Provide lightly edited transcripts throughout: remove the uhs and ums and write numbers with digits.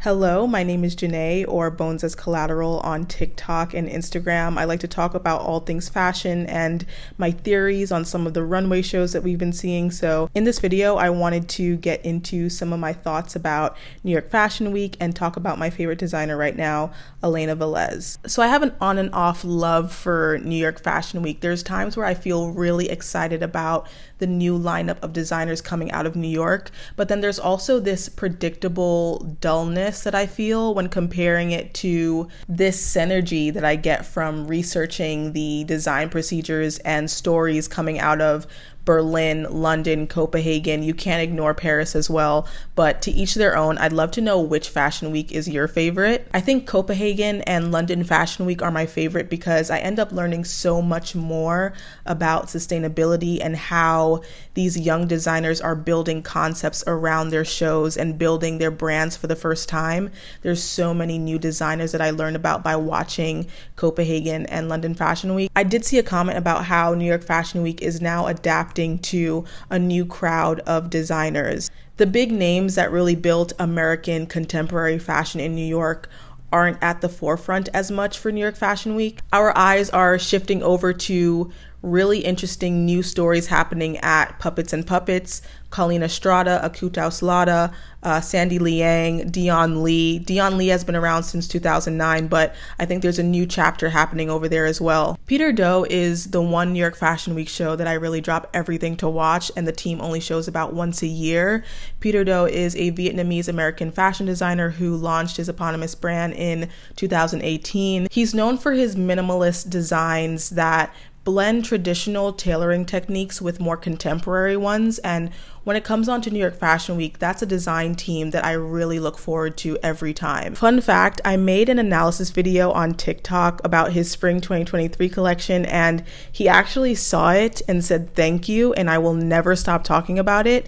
Hello, my name is Janae, or Bones as Collateral on TikTok and Instagram. I like to talk about all things fashion and my theories on some of the runway shows that we've been seeing. So in this video, I wanted to get into some of my thoughts about New York Fashion Week and talk about my favorite designer right now, Elena Velez. So I have an on and off love for New York Fashion Week. There's times where I feel really excited about the new lineup of designers coming out of New York, but then there's also this predictable dullness that I feel when comparing it to this synergy that I get from researching the design procedures and stories coming out of Berlin, London, Copenhagen. You can't ignore Paris as well, but to each their own. I'd love to know which fashion week is your favorite. I think Copenhagen and London Fashion Week are my favorite because I end up learning so much more about sustainability and how these young designers are building concepts around their shows and building their brands for the first time. There's so many new designers that I learned about by watching Copenhagen and London Fashion Week. I did see a comment about how New York Fashion Week is now adapting to a new crowd of designers. The big names that really built American contemporary fashion in New York aren't at the forefront as much for New York Fashion Week. Our eyes are shifting over to really interesting new stories happening at Puppets and Puppets, Colleen Estrada, Akuta Oslada, Sandy Liang, Dion Lee. Dion Lee has been around since 2009, but I think there's a new chapter happening over there as well. Peter Do is the one New York Fashion Week show that I really drop everything to watch, and the team only shows about once a year. Peter Do is a Vietnamese-American fashion designer who launched his eponymous brand in 2018. He's known for his minimalist designs that blend traditional tailoring techniques with more contemporary ones, and when it comes on to New York Fashion Week, that's a design team that I really look forward to every time. Fun fact, I made an analysis video on TikTok about his spring 2023 collection, and he actually saw it and said thank you, and I will never stop talking about it.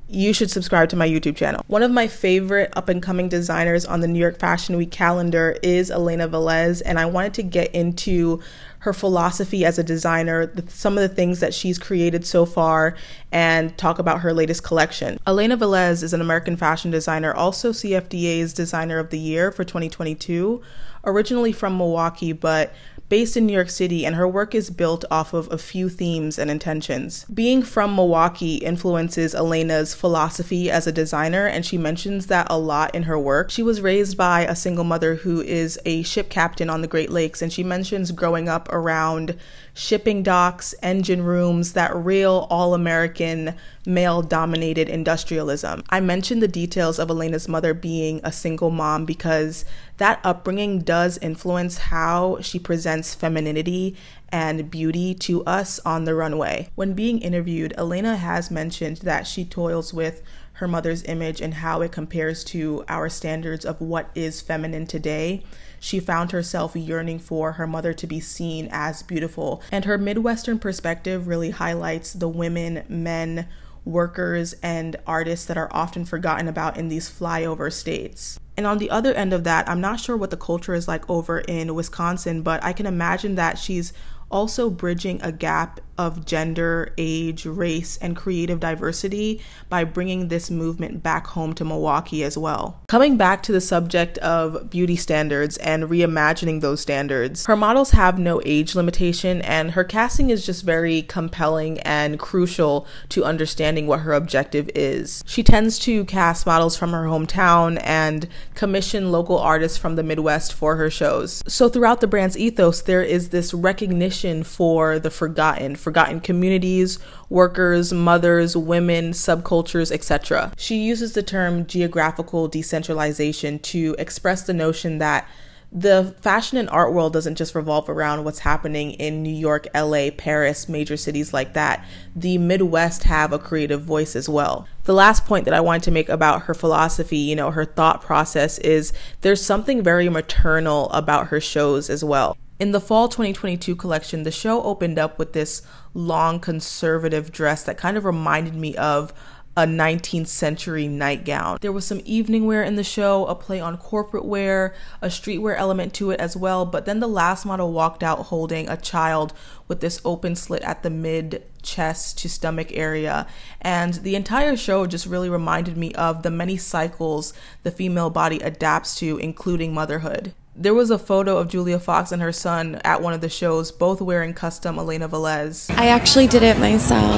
You should subscribe to my YouTube channel. One of my favorite up-and-coming designers on the New York Fashion Week calendar is Elena Velez, and I wanted to get into her philosophy as a designer, some of the things that she's created so far, and talk about her latest collection. Elena Velez is an American fashion designer, also CFDA's Designer of the Year for 2022, originally from Milwaukee, but based in New York City, and her work is built off of a few themes and intentions. Being from Milwaukee influences Elena's philosophy as a designer, and she mentions that a lot in her work. She was raised by a single mother who is a ship captain on the Great Lakes, and she mentions growing up around shipping docks, engine rooms, that real all-American male-dominated industrialism. I mentioned the details of Elena's mother being a single mom because that upbringing does influence how she presents femininity and beauty to us on the runway. When being interviewed, Elena has mentioned that she toils with her mother's image and how it compares to our standards of what is feminine today. She found herself yearning for her mother to be seen as beautiful, and her Midwestern perspective really highlights the women, men, workers, and artists that are often forgotten about in these flyover states. And on the other end of that, I'm not sure what the culture is like over in Wisconsin, but I can imagine that she's also bridging a gap of gender, age, race, and creative diversity by bringing this movement back home to Milwaukee as well. Coming back to the subject of beauty standards and reimagining those standards, her models have no age limitation, and her casting is just very compelling and crucial to understanding what her objective is. She tends to cast models from her hometown and commission local artists from the Midwest for her shows. So throughout the brand's ethos, there is this recognition for the forgotten communities, workers, mothers, women, subcultures, etc. She uses the term geographical decentralization to express the notion that the fashion and art world doesn't just revolve around what's happening in New York, LA, Paris, major cities like that. The Midwest have a creative voice as well. The last point that I wanted to make about her philosophy, her thought process, is there's something very maternal about her shows as well. In the fall 2022 collection, the show opened up with this long conservative dress that kind of reminded me of a 19th century nightgown. There was some evening wear in the show, a play on corporate wear, a streetwear element to it as well, but then the last model walked out holding a child with this open slit at the mid chest to stomach area, and the entire show just really reminded me of the many cycles the female body adapts to, including motherhood. There was a photo of Julia Fox and her son at one of the shows, both wearing custom Elena Velez. I actually did it myself.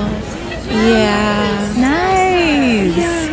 Yeah. Nice.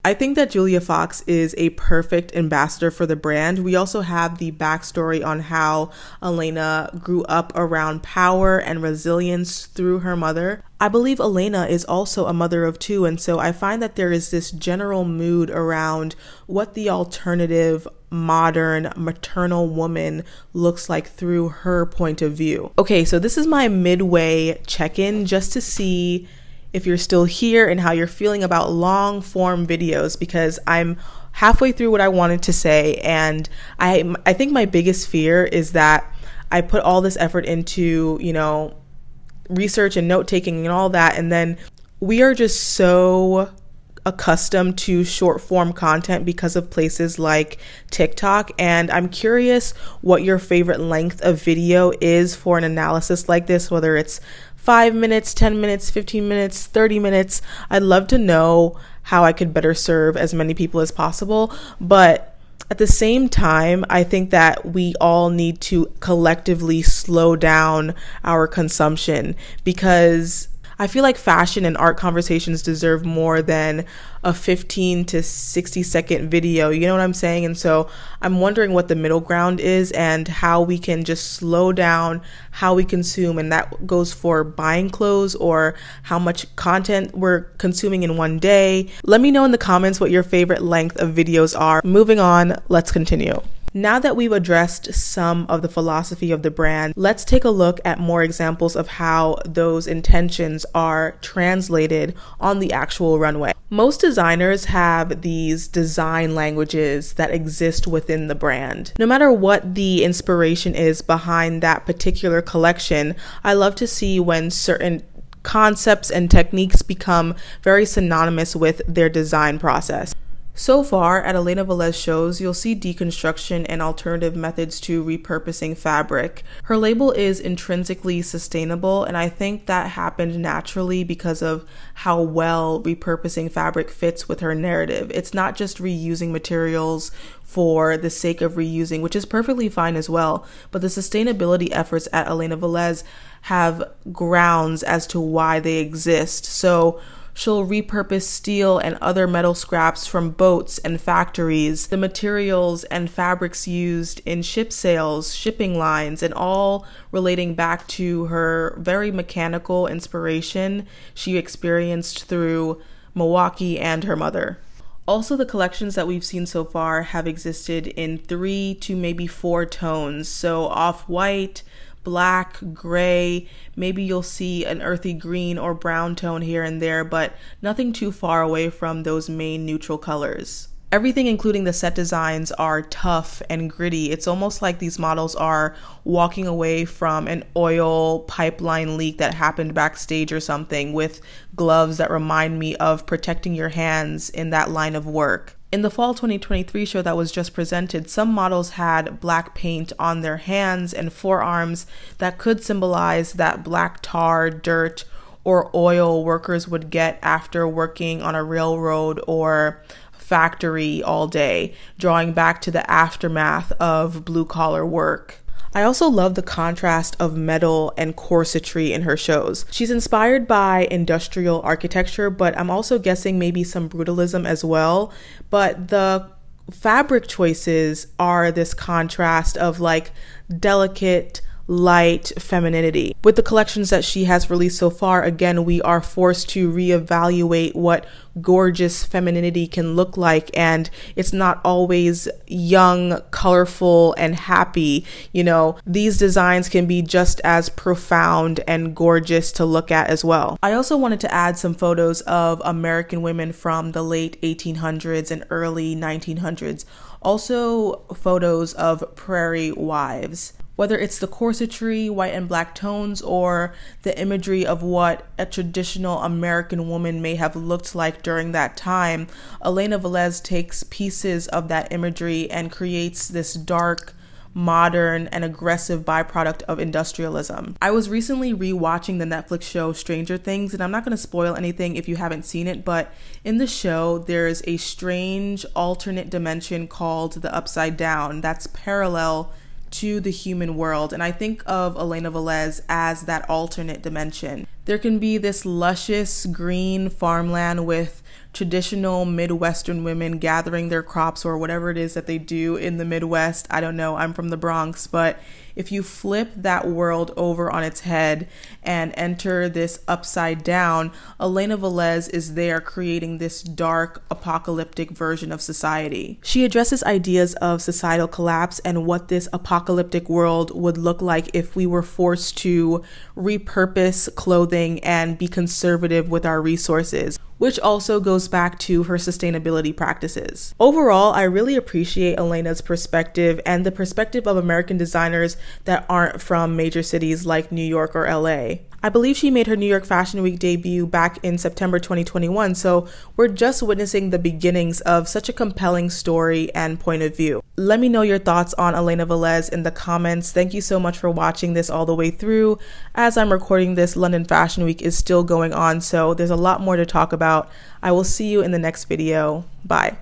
I think that Julia Fox is a perfect ambassador for the brand. We also have the backstory on how Elena grew up around power and resilience through her mother. I believe Elena is also a mother of two, and so I find that there is this general mood around what the alternative modern maternal woman looks like through her point of view. Okay, so this is my midway check-in just to see if you're still here and how you're feeling about long form videos, because I'm halfway through what I wanted to say, and I think my biggest fear is that I put all this effort into, you know, research and note taking and all that, and then we are just so accustomed to short form content because of places like TikTok, and I'm curious what your favorite length of video is for an analysis like this, whether it's 5 minutes, 10 minutes, 15 minutes, 30 minutes. I'd love to know how I could better serve as many people as possible. But at the same time, I think that we all need to collectively slow down our consumption, because I feel like fashion and art conversations deserve more than a 15 to 60 second video, you know what I'm saying? And so I'm wondering what the middle ground is and how we can just slow down how we consume, and that goes for buying clothes or how much content we're consuming in one day. Let me know in the comments what your favorite length of videos are. Moving on, let's continue. Now that we've addressed some of the philosophy of the brand, let's take a look at more examples of how those intentions are translated on the actual runway. Most designers have these design languages that exist within the brand. No matter what the inspiration is behind that particular collection, I love to see when certain concepts and techniques become very synonymous with their design process. So far, at Elena Velez shows, you'll see deconstruction and alternative methods to repurposing fabric. Her label is intrinsically sustainable, and I think that happened naturally because of how well repurposing fabric fits with her narrative. It's not just reusing materials for the sake of reusing, which is perfectly fine as well, but the sustainability efforts at Elena Velez have grounds as to why they exist. So she'll repurpose steel and other metal scraps from boats and factories, the materials and fabrics used in ship sails, shipping lines, and all relating back to her very mechanical inspiration she experienced through Milwaukee and her mother. Also, the collections that we've seen so far have existed in 3 to maybe 4 tones, so off-white, black, gray, maybe you'll see an earthy green or brown tone here and there, but nothing too far away from those main neutral colors. Everything, including the set designs, are tough and gritty. It's almost like these models are walking away from an oil pipeline leak that happened backstage or something, with gloves that remind me of protecting your hands in that line of work. In the fall 2023 show that was just presented, some models had black paint on their hands and forearms that could symbolize that black tar, dirt, or oil workers would get after working on a railroad or factory all day, drawing back to the aftermath of blue-collar work. I also love the contrast of metal and corsetry in her shows. She's inspired by industrial architecture, but I'm also guessing maybe some brutalism as well. But the fabric choices are this contrast of like delicate, light femininity. With the collections that she has released so far, again, we are forced to reevaluate what gorgeous femininity can look like, and it's not always young, colorful, and happy. You know, these designs can be just as profound and gorgeous to look at as well. I also wanted to add some photos of American women from the late 1800s and early 1900s. Also photos of prairie wives. Whether it's the corsetry, white and black tones, or the imagery of what a traditional American woman may have looked like during that time, Elena Velez takes pieces of that imagery and creates this dark, modern, and aggressive byproduct of industrialism. I was recently rewatching the Netflix show Stranger Things, and I'm not going to spoil anything if you haven't seen it, but in the show, there's a strange alternate dimension called the Upside Down that's parallel to the human world, and I think of Elena Velez as that alternate dimension. There can be this luscious green farmland with traditional Midwestern women gathering their crops or whatever it is that they do in the Midwest. I don't know, I'm from the Bronx, but if you flip that world over on its head and enter this upside down, Elena Velez is there creating this dark, apocalyptic version of society. She addresses ideas of societal collapse and what this apocalyptic world would look like if we were forced to repurpose clothing and be conservative with our resources, which also goes back to her sustainability practices. Overall, I really appreciate Elena's perspective and the perspective of American designers that aren't from major cities like New York or LA. I believe she made her New York Fashion Week debut back in September 2021, so we're just witnessing the beginnings of such a compelling story and point of view. Let me know your thoughts on Elena Velez in the comments. Thank you so much for watching this all the way through. As I'm recording this, London Fashion Week is still going on, so there's a lot more to talk about. I will see you in the next video. Bye.